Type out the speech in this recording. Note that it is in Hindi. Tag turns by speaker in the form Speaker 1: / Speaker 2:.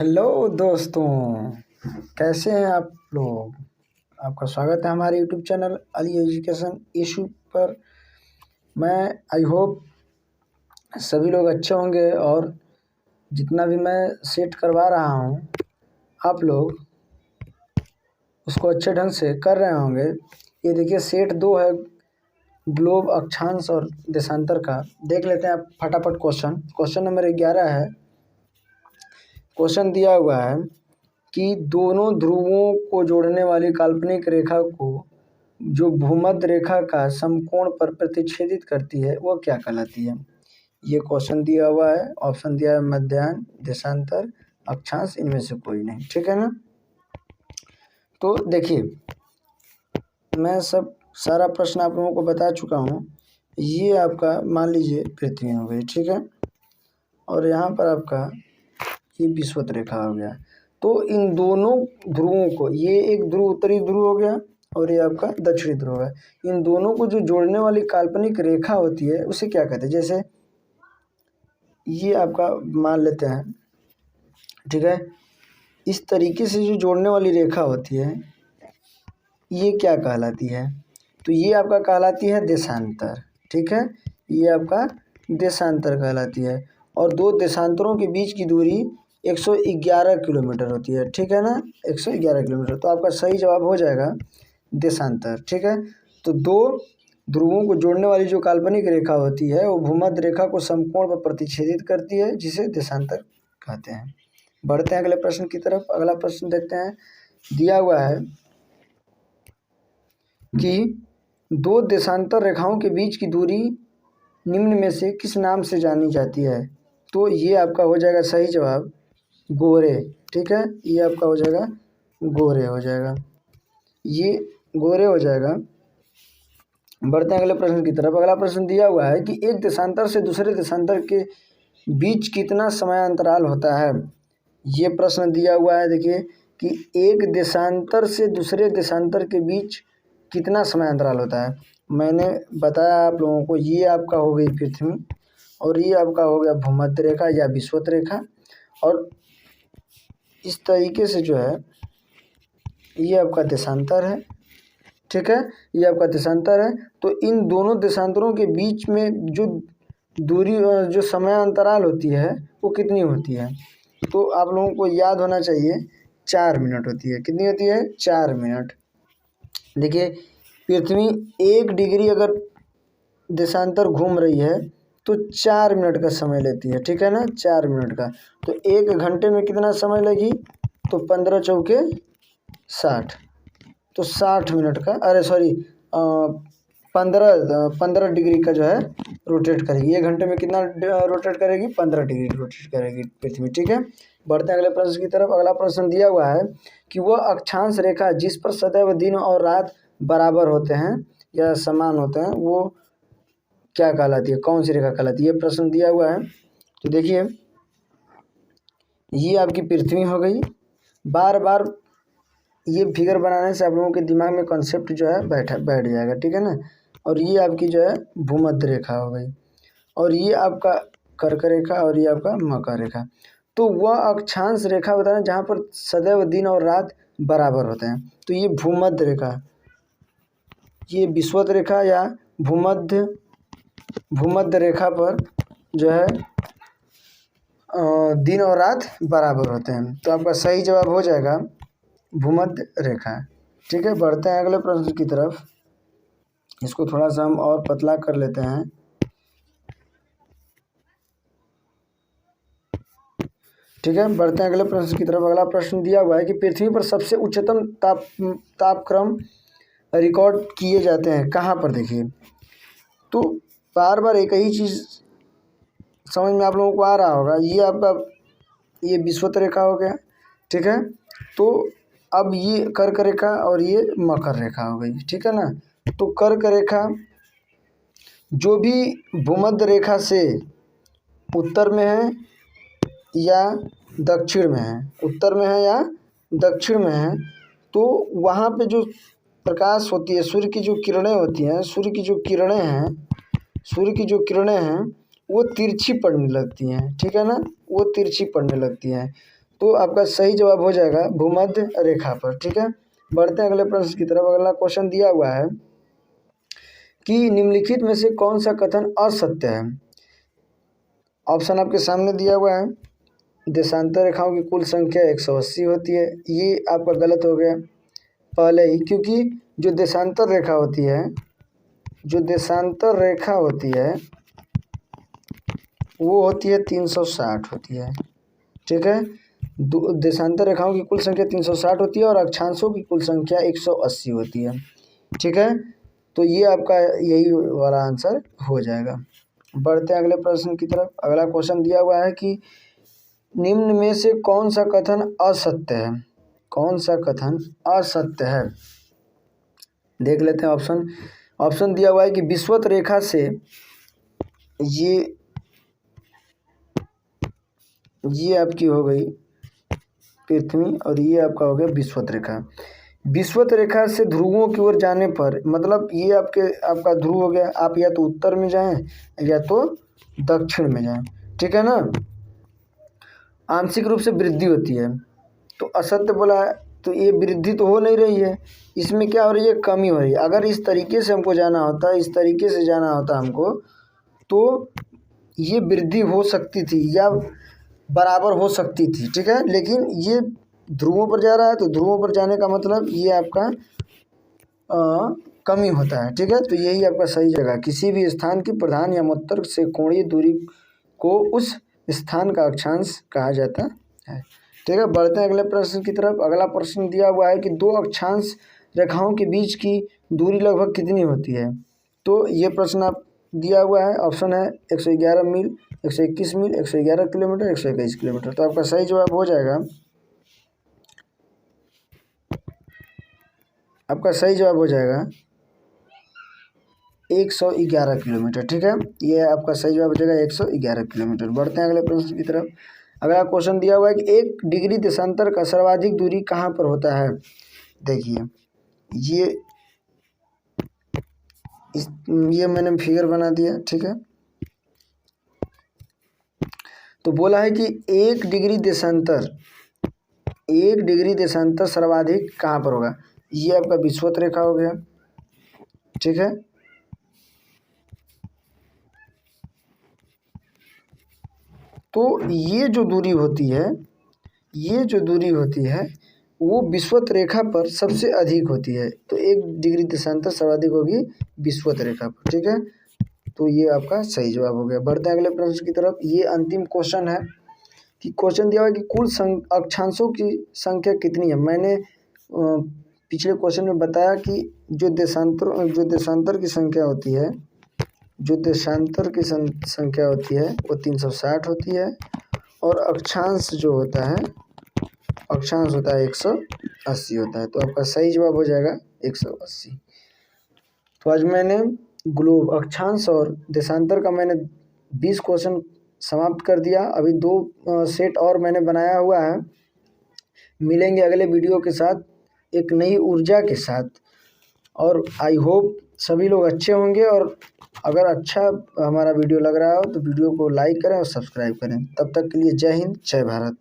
Speaker 1: हेलो दोस्तों, कैसे हैं आप लोग। आपका स्वागत है हमारे YouTube channel Ali education issue पर। मैं आई होप सभी लोग अच्छे होंगे और जितना भी मैं सेट करवा रहा हूँ आप लोग उसको अच्छे ढंग से कर रहे होंगे। ये देखिए सेट 2 है, ग्लोब, अक्षांश और देशांतर का। देख लेते हैं आप फटाफट। क्वेश्चन नंबर 11 है। क्वेश्चन दिया हुआ है कि दोनों ध्रुवों को जोड़ने वाली काल्पनिक रेखा को जो भूमध्य रेखा का समकोण पर प्रतिच्छेदित करती है वो क्या कहलाती है। ये क्वेश्चन दिया हुआ है। ऑप्शन दिया है मध्याह्न, देशांतर, अक्षांश, इनमें से कोई नहीं। ठीक है ना। तो देखिए मैं सारा प्रश्न आप लोगों को बता चुका हूँ। ये आपका मान लीजिए पृथ्वी हो गई, ठीक है, और यहाँ पर आपका ये विषुवत रेखा हो गया। तो इन दोनों ध्रुवों को, ये एक ध्रुव उत्तरी ध्रुव हो गया और ये आपका दक्षिणी ध्रुव है। इन दोनों को जो जोड़ने वाली काल्पनिक रेखा होती है उसे क्या कहते हैं। जैसे ये आपका मान लेते हैं, ठीक है, इस तरीके से जो जोड़ने वाली रेखा होती है ये क्या कहलाती है। तो ये आपका कहलाती है देशांतर। ठीक है, ये आपका देशांतर कहलाती है। और दो देशांतरों के बीच की दूरी 111 किलोमीटर होती है। ठीक है ना, 111 किलोमीटर। तो आपका सही जवाब हो जाएगा देशांतर। ठीक है, तो दो ध्रुवों को जोड़ने वाली जो काल्पनिक रेखा होती है वो भूमध्य रेखा को समकोण पर प्रतिच्छेदित करती है, जिसे देशांतर कहते हैं। बढ़ते हैं अगले प्रश्न की तरफ। अगला प्रश्न देखते हैं। दिया हुआ है कि दो देशांतर रेखाओं के बीच की दूरी निम्न में से किस नाम से जानी जाती है। तो ये आपका हो जाएगा सही जवाब गोरे। ठीक है, ये आपका हो जाएगा गोरे हो जाएगा, ये गोरे हो जाएगा। बढ़ते हैं अगले प्रश्न की तरफ। अगला प्रश्न दिया हुआ है कि एक देशांतर से दूसरे देशांतर के बीच कितना समय अंतराल होता है। ये प्रश्न दिया हुआ है। देखिए कि एक देशांतर से दूसरे देशांतर के बीच कितना समय अंतराल होता है। मैंने बताया आप लोगों को, ये आपका हो गई पृथ्वी और ये आपका हो गया भूमध्य रेखा या विषुवत रेखा। और इस तरीके से जो है ये आपका देशांतर है। ठीक है, ये आपका देशांतर है। तो इन दोनों देशांतरों के बीच में जो दूरी, जो समय अंतराल होती है वो कितनी होती है। तो आप लोगों को याद होना चाहिए 4 मिनट होती है। कितनी होती है, 4 मिनट। देखिए पृथ्वी 1 डिग्री अगर देशांतर घूम रही है तो 4 मिनट का समय लेती है। ठीक है ना, 4 मिनट का। तो 1 घंटे में कितना समय लगी, तो 15 चौके 60, तो 60 मिनट का, अरे सॉरी 15 डिग्री का जो है रोटेट करेगी। 1 घंटे में कितना रोटेट करेगी, 15 डिग्री रोटेट करेगी पृथ्वी। ठीक है, बढ़ते हैं अगले प्रश्न की तरफ। अगला प्रश्न दिया हुआ है कि वह अक्षांश रेखा जिस पर सदैव दिन और रात बराबर होते हैं या समान होते हैं वो क्या कहलाती है, कौन सी रेखा कहलाती है। ये प्रश्न दिया हुआ है। तो देखिए ये आपकी पृथ्वी हो गई। बार बार ये फिगर बनाने से आप लोगों के दिमाग में कॉन्सेप्ट जो है बैठ जाएगा। ठीक है ना। और ये आपकी जो है भूमध्य रेखा हो गई और ये आपका कर्क रेखा और ये आपका मकर रेखा। तो वह अक्षांश रेखा बताना जहाँ पर सदैव दिन और रात बराबर होते हैं। तो ये भूमध्य रेखा, ये विषुवत रेखा या भूमध्य रेखा पर जो है दिन और रात बराबर होते हैं। तो आपका सही जवाब हो जाएगा भूमध्य रेखा। ठीक है, बढ़ते हैं अगले प्रश्न की तरफ। इसको थोड़ा सा हम और पतला कर लेते हैं। ठीक है, बढ़ते हैं अगले प्रश्न की तरफ। अगला प्रश्न दिया हुआ है कि पृथ्वी पर सबसे उच्चतम तापक्रम रिकॉर्ड किए जाते हैं कहाँ पर। देखिए तो बार बार एक ही चीज़ समझ में आप लोगों को आ रहा होगा। ये आपका ये विषुवत रेखा हो गया। ठीक है, तो अब ये कर्क रेखा और ये मकर रेखा हो गई। ठीक है ना। तो कर्क रेखा जो भी भूमध्य रेखा से उत्तर में है या दक्षिण में है, उत्तर में है या दक्षिण में है, तो वहाँ पे जो प्रकाश होती है, सूर्य की जो किरणें होती हैं, सूर्य की जो किरणें हैं वो तिरछी पड़ने लगती हैं। ठीक है ना, वो तिरछी पड़ने लगती हैं। तो आपका सही जवाब हो जाएगा भूमध्य रेखा पर। ठीक है, बढ़ते हैं अगले प्रश्न की तरफ। अगला क्वेश्चन दिया हुआ है कि निम्नलिखित में से कौन सा कथन असत्य है। ऑप्शन आपके सामने दिया हुआ है। देशांतर रेखाओं की कुल संख्या 180 होती है, ये आपका गलत हो गया पहले ही, क्योंकि जो देशांतर रेखा होती है, जो देशांतर रेखा होती है वो होती है 360 होती है। ठीक है, देशांतर रेखाओं की कुल संख्या 360 होती है और अक्षांशों की कुल संख्या 180 होती है। ठीक है, तो ये आपका यही वाला आंसर हो जाएगा। बढ़ते हैं अगले प्रश्न की तरफ। अगला क्वेश्चन दिया हुआ है कि निम्न में से कौन सा कथन असत्य है। कौन सा कथन असत्य है, देख लेते हैं ऑप्शन। ऑप्शन दिया हुआ है कि विषुवत रेखा से ये आपकी हो गई पृथ्वी और ये आपका हो गया विषुवत रेखा। विषुवत रेखा से ध्रुवों की ओर जाने पर, मतलब ये आपका ध्रुव हो गया, आप या तो उत्तर में जाएं या तो दक्षिण में जाएं। ठीक है ना, आंशिक रूप से वृद्धि होती है, तो असत्य बोला है, तो ये वृद्धि तो हो नहीं रही है, इसमें क्या हो रही है, कमी हो रही है। अगर इस तरीके से हमको जाना होता, इस तरीके से जाना होता हमको, तो ये वृद्धि हो सकती थी या बराबर हो सकती थी। ठीक है, लेकिन ये ध्रुवों पर जा रहा है, तो ध्रुवों पर जाने का मतलब ये आपका कमी होता है। ठीक है, तो यही आपका सही जगह। किसी भी स्थान की प्रधान या मध्य से कोणीय दूरी को उस स्थान का अक्षांश कहा जाता है। ठीक है, बढ़ते हैं अगले प्रश्न की तरफ। अगला प्रश्न दिया हुआ है कि दो अक्षांश रेखाओं के बीच की दूरी लगभग कितनी होती है। तो ये प्रश्न आप दिया हुआ है, ऑप्शन है 111 मील, 121 मील, 111 किलोमीटर, 121 किलोमीटर। तो आपका सही जवाब हो जाएगा, आपका सही जवाब हो जाएगा 111 किलोमीटर। ठीक है, ये आपका सही जवाब हो जाएगा 111 किलोमीटर। बढ़ते हैं अगले प्रश्न की तरफ। अगला क्वेश्चन दिया हुआ है कि 1 डिग्री देशांतर का सर्वाधिक दूरी कहाँ पर होता है। देखिए, ये मैंने फिगर बना दिया। ठीक है, तो बोला है कि 1 डिग्री देशांतर सर्वाधिक कहाँ पर होगा। ये आपका विषुवत रेखा हो गया। ठीक है, तो ये जो दूरी होती है वो विषुवत रेखा पर सबसे अधिक होती है। तो 1 डिग्री देशांतर सर्वाधिक होगी विषुवत रेखा पर। ठीक है, तो ये आपका सही जवाब हो गया। बढ़ते हैं अगले प्रश्न की तरफ। ये अंतिम क्वेश्चन है कि क्वेश्चन दिया हुआ है कि कुल अक्षांशों की संख्या कितनी है। मैंने पिछले क्वेश्चन में बताया कि जो देशांतर की संख्या होती है, वो 360 होती है और अक्षांश होता है 180 होता है। तो आपका सही जवाब हो जाएगा 180। तो आज मैंने ग्लोब, अक्षांश और देशांतर का मैंने 20 क्वेश्चन समाप्त कर दिया। अभी 2 सेट और मैंने बनाया हुआ है। मिलेंगे अगले वीडियो के साथ एक नई ऊर्जा के साथ, और आई होप सभी लोग अच्छे होंगे। और अगर अच्छा हमारा वीडियो लग रहा हो तो वीडियो को लाइक करें और सब्सक्राइब करें। तब तक के लिए जय हिंद, जय भारत।